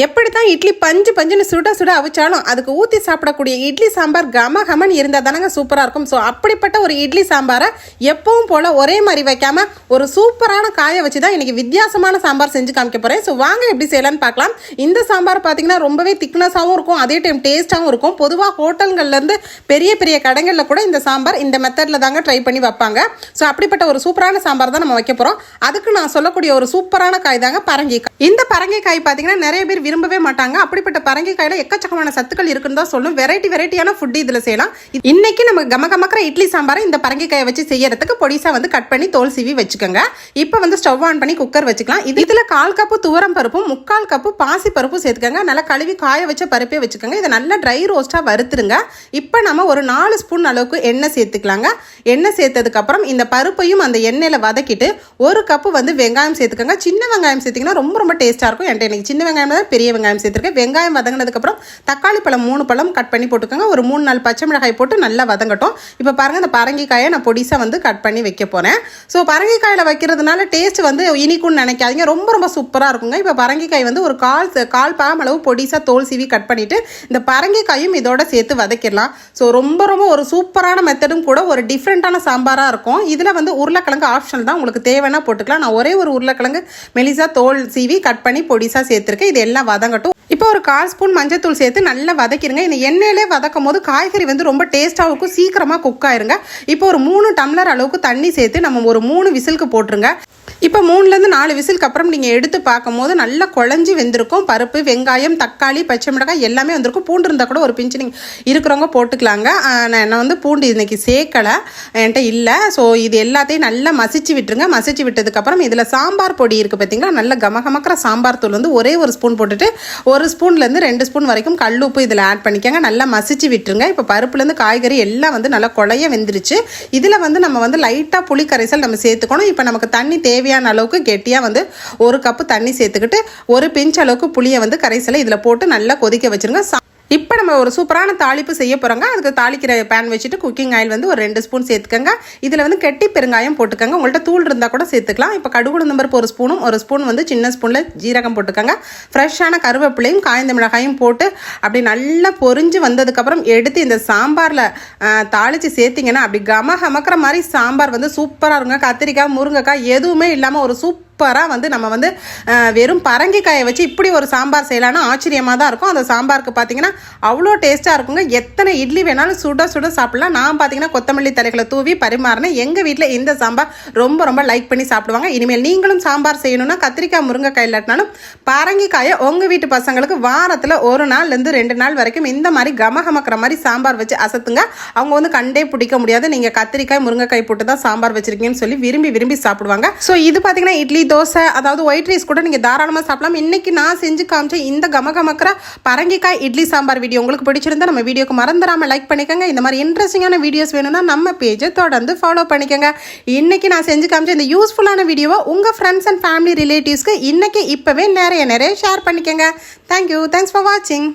எப்படி தான் இட்லி பஞ்சு பஞ்சுன்னு சுட சுட அவிச்சாலும் அதுக்கு ஊற்றி சாப்பிடக்கூடிய இட்லி சாம்பார் கம கமன் இருந்தால் தானங்க சூப்பராக இருக்கும். ஸோ அப்படிப்பட்ட ஒரு இட்லி சாம்பாரை எப்பவும் போல் ஒரே மாதிரி வைக்காமல் ஒரு சூப்பரான காயை வச்சு தான் இன்றைக்கி வித்தியாசமான சாம்பார் செஞ்சு காமிக்க போகிறேன். ஸோ வாங்க எப்படி செய்யலான்னு பார்க்கலாம். இந்த சாம்பார் பார்த்தீங்கன்னா ரொம்பவே திக்னஸாகவும் இருக்கும், அதே டைம் டேஸ்ட்டாகவும் இருக்கும். பொதுவாக ஹோட்டல்கள்லேருந்து பெரிய பெரிய கடைகளில் கூட இந்த சாம்பார் இந்த மெத்தடில் தாங்க ட்ரை பண்ணி வைப்பாங்க. ஸோ அப்படிப்பட்ட ஒரு சூப்பரான சாம்பார் தான் நம்ம வைக்க போகிறோம். அதுக்கு நான் சொல்லக்கூடிய ஒரு சூப்பரான காய் தாங்க பரங்கிக்காய். இந்த பரங்கிக்காய் பார்த்தீங்கன்னா நிறைய பேர் விரும்பவே மாட்டாங்க. அப்படிப்பட்ட பரங்கிக்காயில எக்கச்சக்கமான சத்துக்கள் இருக்குன்னு தான் சொல்லும். வெரைட்டியான ஃபுட் இதில் செய்யலாம். இன்னைக்கு நம்ம கமகமக்கிற இட்லி சாம்பாரை இந்த பரங்கிக்காயை வச்சு செய்யறதுக்கு பொடிசா வந்து கட் பண்ணி தோல் சீவி வச்சுக்கோங்க. இப்போ வந்து ஸ்டவ் ஆன் பண்ணி குக்கர் வச்சுக்கலாம். இதுல 1/4 கப்பு துவரம் பருப்பும் 3/4 கப்பு பாசி பருப்பும் சேர்த்துக்கோங்க. நல்லா கழுவி காய வச்ச பருப்பே வச்சுக்கோங்க. இதை நல்லா ட்ரை ரோஸ்டா வறுத்துருங்க. இப்போ நம்ம ஒரு 4 ஸ்பூன் அளவுக்கு எண்ணெய் சேர்த்துக்கலாங்க. எண்ணெய் சேர்த்ததுக்கு அப்புறம் இந்த பருப்பையும் அந்த எண்ணெயில வதக்கிட்டு 1 கப்பு வந்து வெங்காயம் சேர்த்துக்கோங்க. சின்ன வெங்காயம் சேர்த்தீங்கன்னா ரொம்ப டேஸ்டா இருக்கும். என்கிட்ட சின்ன வெங்காயம் தான், பெரிய வெங்காயம் சேர்த்துருக்கேன். வெங்காயம் வதங்கினதுக்கப்புறம் தக்காளி பழம் 3 பழம் கட் பண்ணி போட்டுக்கோங்க. ஒரு 3-4 பச்சை மிளகாய் போட்டு நல்லா வதங்கட்டும். இப்போ பாருங்கள், இந்த பரங்கிக்காயை நான் பொடிசாக வந்து கட் பண்ணி வைக்க போகிறேன். ஸோ பரங்கிக்காயில் வைக்கிறதுனால டேஸ்ட் வந்து இனிக்குன்னு நினைக்காதீங்க, ரொம்ப சூப்பராக இருக்குங்க. இப்போ பரங்கிக்காய் வந்து ஒரு கால் பாகம் அளவு பொடிசாக தோல் சீவி கட் பண்ணிவிட்டு இந்த பரங்கிக்காயும் இதோட சேர்த்து வதக்கிடலாம். ஸோ ரொம்ப ஒரு சூப்பரான மெத்தடும் கூட, ஒரு டிஃப்ரெண்ட்டான சாம்பாராக இருக்கும். இதில் வந்து உருளைக்கிழங்கு ஆப்ஷனல் தான், உங்களுக்கு தேவைன்னா போட்டுக்கலாம். நான் ஒரே ஒரு உருளைக்கிழங்கு மெலிசா தோல் சீவி கட் பண்ணி பொடிசாக சேர்த்துருக்கேன். இது எல்லாம் வதங்கட்டும். இப்போ ஒரு 1/4 ஸ்பூன் மஞ்சத்தூள் சேர்த்து நல்லா வதக்கிடுங்க. இந்த எண்ணெயிலே வதக்கும் போது காய்கறி வந்து ரொம்ப டேஸ்ட்டாக இருக்கும், சீக்கிரமாக குக் ஆயிருங்க. இப்போ ஒரு 3 டம்ளர் அளவுக்கு தண்ணி சேர்த்து நம்ம ஒரு 3 விசிலுக்கு போட்டுருங்க. இப்போ 3லேருந்து 4 விசிலுக்கு அப்புறம் நீங்கள் எடுத்து பார்க்கும் போது நல்லா குழஞ்சி வெந்திருக்கும். பருப்பு, வெங்காயம், தக்காளி, பச்சை மிளகாய் எல்லாமே வந்திருக்கும். பூண்டு இருந்தால் கூட ஒரு பிஞ்சு நீங்கள் இருக்கிறவங்க போட்டுக்கலாங்க. நான் வந்து பூண்டு இன்னைக்கு சேர்க்கலை, என்கிட்ட இல்லை. ஸோ இது எல்லாத்தையும் நல்லா மசிச்சு விட்டுருங்க. மசிச்சு விட்டதுக்கப்புறம் இதில் சாம்பார் பொடி இருக்குது பார்த்தீங்களா, நல்ல கமகமக்கிற சாம்பார் தூள் வந்து ஒரே ஒரு ஸ்பூன் போட்டுட்டு 1 ஸ்பூன்லேருந்து 2 ஸ்பூன் வரைக்கும் கல் உப்பு இதில் ஆட் பண்ணிக்கோங்க. நல்லா மசிச்சு விட்டுருங்க. இப்போ பருப்புலேருந்து காய்கறி எல்லாம் வந்து நல்லா குழைய வெந்துருச்சு. இதில் வந்து நம்ம வந்து லைட்டாக புளி கரைசல் நம்ம சேர்த்துக்கணும். இப்போ நமக்கு தண்ணி தேவையான அளவுக்கு கெட்டியாக வந்து 1 கப்பு தண்ணி சேர்த்துக்கிட்டு ஒரு பிஞ்ச் அளவுக்கு புளியை வந்து கரைசலை இதில் போட்டு நல்லா கொதிக்க வச்சுருங்க. இப்போ நம்ம ஒரு சூப்பரான தாளிப்பு செய்ய போகிறோங்க. அதுக்கு தாளிக்கிற பேன் வச்சுட்டு குக்கிங் ஆயில் வந்து ஒரு 2 ஸ்பூன் சேர்த்துக்கோங்க. இதில் வந்து கெட்டி பெருங்காயம் போட்டுக்கோங்க. உங்கள்கிட்ட தூள் இருந்தால் கூட சேர்த்துக்கலாம். இப்போ கடுகு உளுந்தம் பருப்பு 1 ஸ்பூனும் 1 ஸ்பூன் வந்து சின்ன ஸ்பூனில் ஜீரகம் போட்டுக்கோங்க. ஃப்ரெஷ்ஷான கருவேப்பிலையும் காய்ந்த மிளகாயும் போட்டு அப்படி நல்லா பொரிஞ்சு வந்ததுக்கப்புறம் எடுத்து இந்த சாம்பாரில் தாளித்து சேர்த்திங்கன்னா அப்படி கமக்கிற மாதிரி சாம்பார் வந்து சூப்பராக இருக்குங்க. கத்திரிக்காய், முருங்கைக்காய் எதுவுமே இல்லாமல் ஒரு சூப்பராக வந்து நம்ம வந்து வெறும் பரங்கிக்காயை வச்சு இப்படி ஒரு சாம்பார் செய்யலான்னா ஆச்சரியமாக தான் இருக்கும். அந்த சாம்பாருக்கு பார்த்தீங்கன்னா அவ்வளோ டேஸ்ட்டாக இருக்குங்க. எத்தனை இட்லி வேணாலும் சுட சாப்பிடலாம். நான் பார்த்தீங்கன்னா கொத்தமல்லி தலைகளை தூவி பரிமாறினேன். எங்கள் வீட்டில் இந்த சாம்பார் ரொம்ப லைக் பண்ணி சாப்பிடுவாங்க. இனிமேல் நீங்களும் சாம்பார் செய்யணும்னா கத்திரிக்காய், முருங்கைக்காய் இல்லாட்டினாலும் பரங்கிக்காயை உங்கள் வீட்டு பசங்களுக்கு வாரத்தில் 1 நாள்லேருந்து 2 நாள் வரைக்கும் இந்த மாதிரி கமகமக்கிற மாதிரி சாம்பார் வச்சு அசத்துங்க. அவங்க வந்து கண்டே பிடிக்க முடியாது, நீங்கள் கத்திரிக்காய், முருங்கைக்காய் போட்டு தான் சாம்பார் வச்சிருக்கீங்கன்னு சொல்லி விரும்பி சாப்பிடுவாங்க. ஸோ இது பார்த்தீங்கன்னா இட்லி, தோசை, அதாவது ஒயிட் ரைஸ் கூட நீங்கள் தாராளமாக சாப்பிடலாம். இன்னைக்கு நான் செஞ்சு காமிச்ச இந்த கமகமக்கிற பரங்கிக்காய் இட்லி சாம்பார் வீடியோ உங்களுக்கு பிடிச்சிருந்தா நம்ம வீடியோக்கு மறந்துடாமல் லைக் பண்ணிக்கோங்க. இந்த மாதிரி இன்ட்ரெஸ்டிங்கான வீடியோஸ் வேணும்னா நம்ம பேஜை தொடர்ந்து ஃபாலோ பண்ணிக்கோங்க. இன்னைக்கு நான் செஞ்சு காமிச்ச இந்த யூஸ்ஃபுல்லான வீடியோவை உங்கள் ஃப்ரெண்ட்ஸ் அண்ட் ஃபேமிலி ரிலேட்டிவ்ஸ்க்கு இன்னைக்கு இப்போவே நிறைய ஷேர் பண்ணிக்கோங்க. தேங்க்யூ. தேங்க்ஸ் ஃபார் வாட்சிங்.